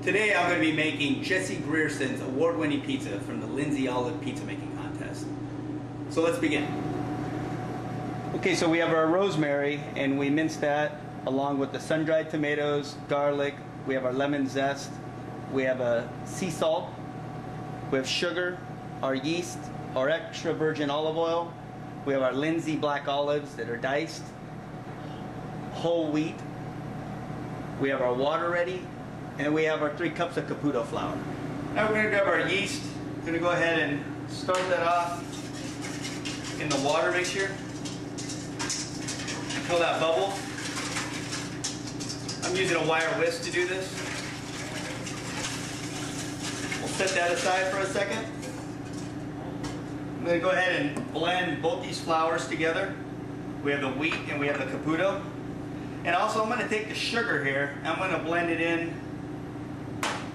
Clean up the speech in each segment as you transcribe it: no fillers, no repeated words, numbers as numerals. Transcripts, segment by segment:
Today I'm going to be making Jessie Grierson's award-winning pizza from the Lindsay Olive Pizza Making Contest. So let's begin. Okay, so we have our rosemary and we mince that along with the sun-dried tomatoes, garlic, we have our lemon zest, we have a sea salt, we have sugar, our yeast, our extra virgin olive oil, we have our Lindsey black olives that are diced, whole wheat, we have our water ready, and we have our 3 cups of Caputo flour. Now we're going to grab our yeast. We're going to go ahead and start that off in the water mixture until that bubble. I'm using a wire whisk to do this. We'll set that aside for a second. I'm going to go ahead and blend both these flours together. We have the wheat and we have the Caputo. And also I'm going to take the sugar here and I'm going to blend it in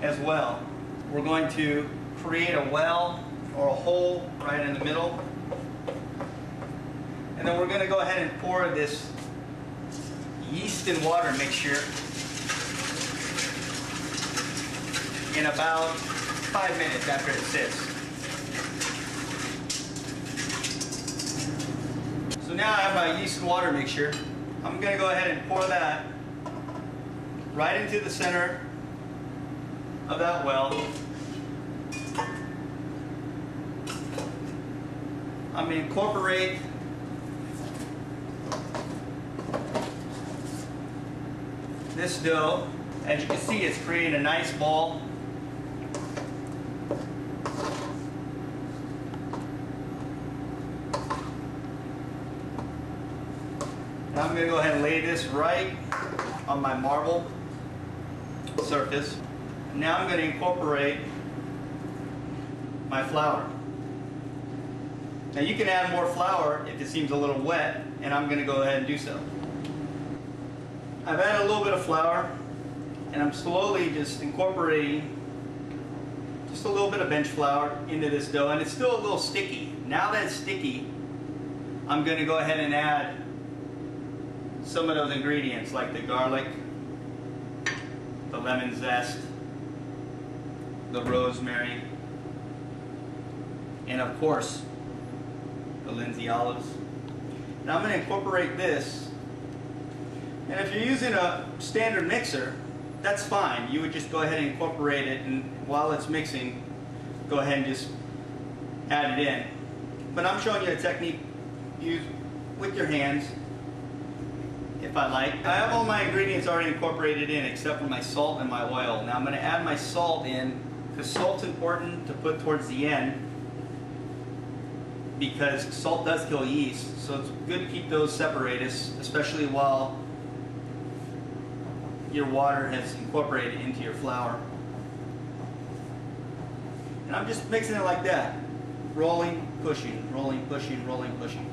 as well. We're going to create a well or a hole right in the middle. And then we're going to go ahead and pour this yeast and water mixture in about 5 minutes after it sits. So now I have my yeast and water mixture. I'm going to go ahead and pour that right into the center of that well. I'm going to incorporate this dough. As you can see, it's creating a nice ball. Now I'm going to go ahead and lay this right on my marble surface. Now I'm going to incorporate my flour. Now you can add more flour if it seems a little wet, and I'm going to go ahead and do so. I've added a little bit of flour, and I'm slowly just incorporating just a little bit of bench flour into this dough, and it's still a little sticky. Now that it's sticky, I'm going to go ahead and add some of those ingredients like the garlic, the lemon zest, the rosemary, and of course the Lindsey olives. Now I'm going to incorporate this, and if you're using a standard mixer, that's fine. You would just go ahead and incorporate it, and while it's mixing, go ahead and just add it in. But I'm showing you a technique used with your hands if I like. I have all my ingredients already incorporated in except for my salt and my oil. Now I'm going to add my salt in, because salt's important to put towards the end because salt does kill yeast, so it's good to keep those separated, especially while your water has incorporated into your flour. And I'm just mixing it like that, rolling, pushing, rolling, pushing, rolling, pushing.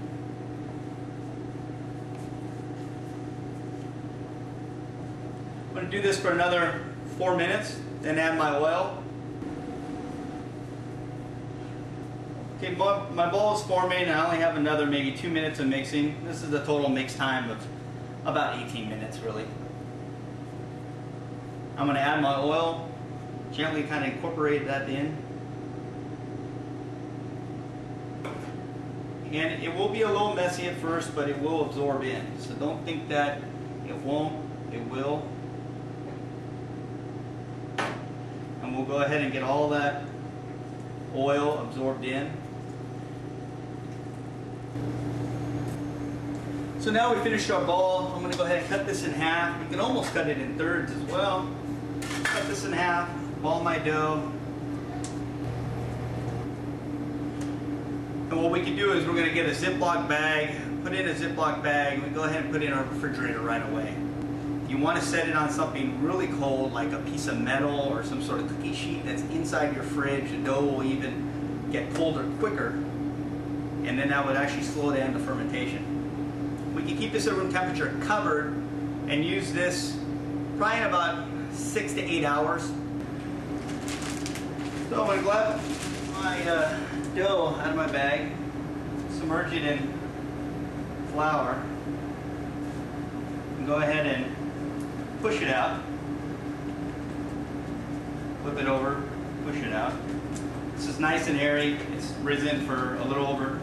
I'm going to do this for another 4 minutes, then add my oil. Okay, my ball is forming and I only have another maybe 2 minutes of mixing. This is a total mix time of about 18 minutes really. I'm going to add my oil, gently kind of incorporate that in. And it will be a little messy at first, but it will absorb in. So don't think that it won't, it will. And we'll go ahead and get all that oil absorbed in. So now we finished our ball. I'm going to go ahead and cut this in half. You can almost cut it in thirds as well. Cut this in half, ball my dough. And what we can do is we're going to get a Ziploc bag, put it in a Ziploc bag, and we go ahead and put it in our refrigerator right away. If you want to set it on something really cold, like a piece of metal or some sort of cookie sheet that's inside your fridge, the dough will even get colder quicker, and then that would actually slow down the fermentation. We can keep this at room temperature covered and use this probably in about 6 to 8 hours. So I'm going to grab my dough out of my bag, submerge it in flour, and go ahead and push it out. flip it over, push it out. This is nice and airy. It's risen for a little over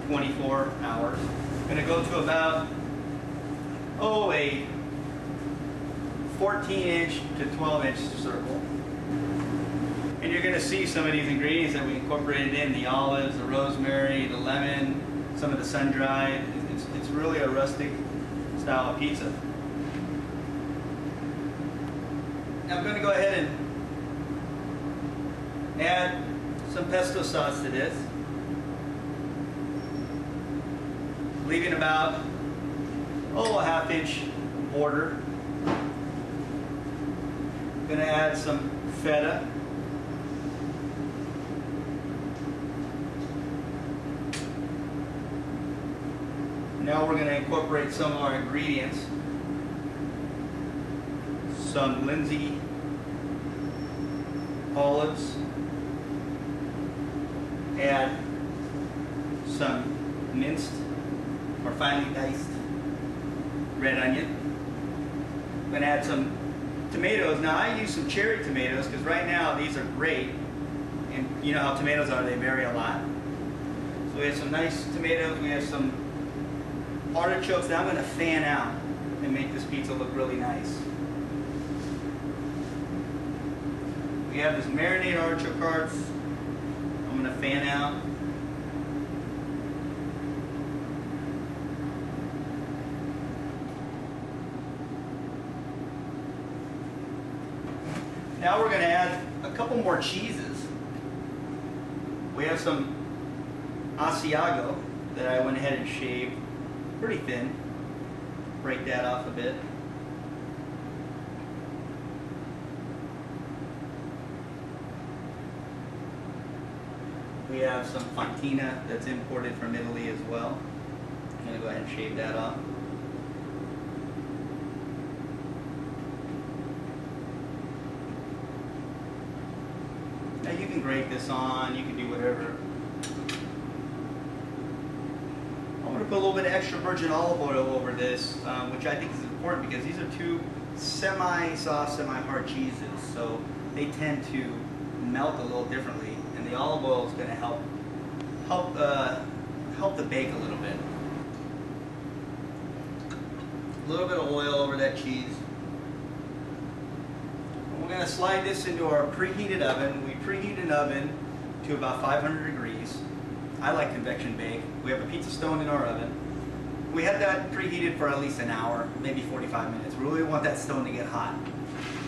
24 hours. Gonna go to about, a 14-inch to 12-inch circle. And you're gonna see some of these ingredients that we incorporated in, the olives, the rosemary, the lemon, some of the sun-dried. It's really a rustic style of pizza. Now I'm gonna go ahead and add some pesto sauce to this. Leaving about, a half-inch border. Gonna add some feta. Now we're gonna incorporate some of our ingredients. Some Lindsey olives. Add some minced or finely diced red onion. I'm going to add some tomatoes. Now I use some cherry tomatoes because right now these are great, and you know how tomatoes are, they vary a lot. So we have some nice tomatoes, we have some artichokes that I'm going to fan out and make this pizza look really nice. We have this marinated artichoke hearts I'm going to fan out. Now we're going to add a couple more cheeses. We have some Asiago that I went ahead and shaved pretty thin. Break that off a bit. We have some fontina that's imported from Italy as well. I'm going to go ahead and shave that off. Now you can grate this on, you can do whatever. I'm going to put a little bit of extra virgin olive oil over this, which I think is important because these are two semi-soft, semi-hard cheeses, so they tend to melt a little differently, and the olive oil is going to help the bake a little bit. A little bit of oil over that cheese. We're going to slide this into our preheated oven. We preheat an oven to about 500 degrees. I like convection bake. We have a pizza stone in our oven. We have that preheated for at least an hour, maybe 45 minutes. We really want that stone to get hot.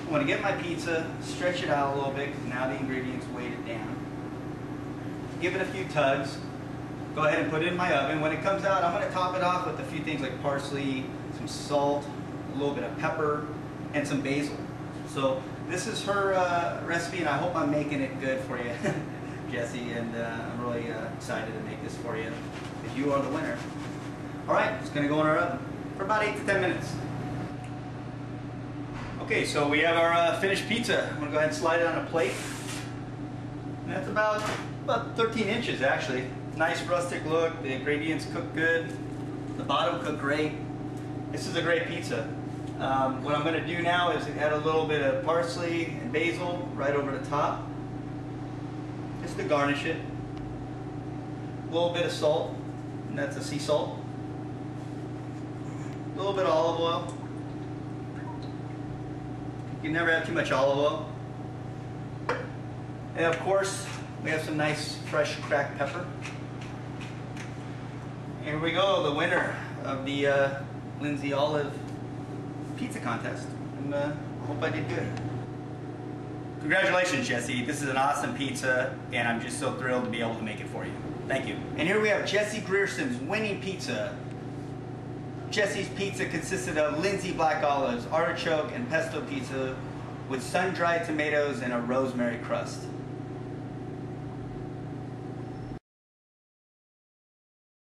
I want to get my pizza, stretch it out a little bit, because now the ingredients weighed it down. Give it a few tugs. Go ahead and put it in my oven. When it comes out, I'm going to top it off with a few things like parsley, some salt, a little bit of pepper, and some basil. So this is her recipe, and I hope I'm making it good for you, Jessie, and I'm really excited to make this for you, because you are the winner. All right, it's going to go in our oven for about 8 to 10 minutes. Okay, so we have our finished pizza. I'm going to go ahead and slide it on a plate. And that's about 13 inches, actually. Nice rustic look. The ingredients cook good. The bottom cooked great. This is a great pizza. What I'm going to do now is add a little bit of parsley and basil right over the top, just to garnish it. A little bit of salt, and that's a sea salt. A little bit of olive oil. You can never have too much olive oil. And of course, we have some nice fresh cracked pepper. Here we go, the winner of the Lindsey Olive Pizza Contest. And I hope I did good. Congratulations, Jessie. This is an awesome pizza, and I'm just so thrilled to be able to make it for you. Thank you. And here we have Jessie Grierson's winning pizza. Jessie's pizza consisted of Lindsey black olives, artichoke, and pesto pizza with sun-dried tomatoes and a rosemary crust.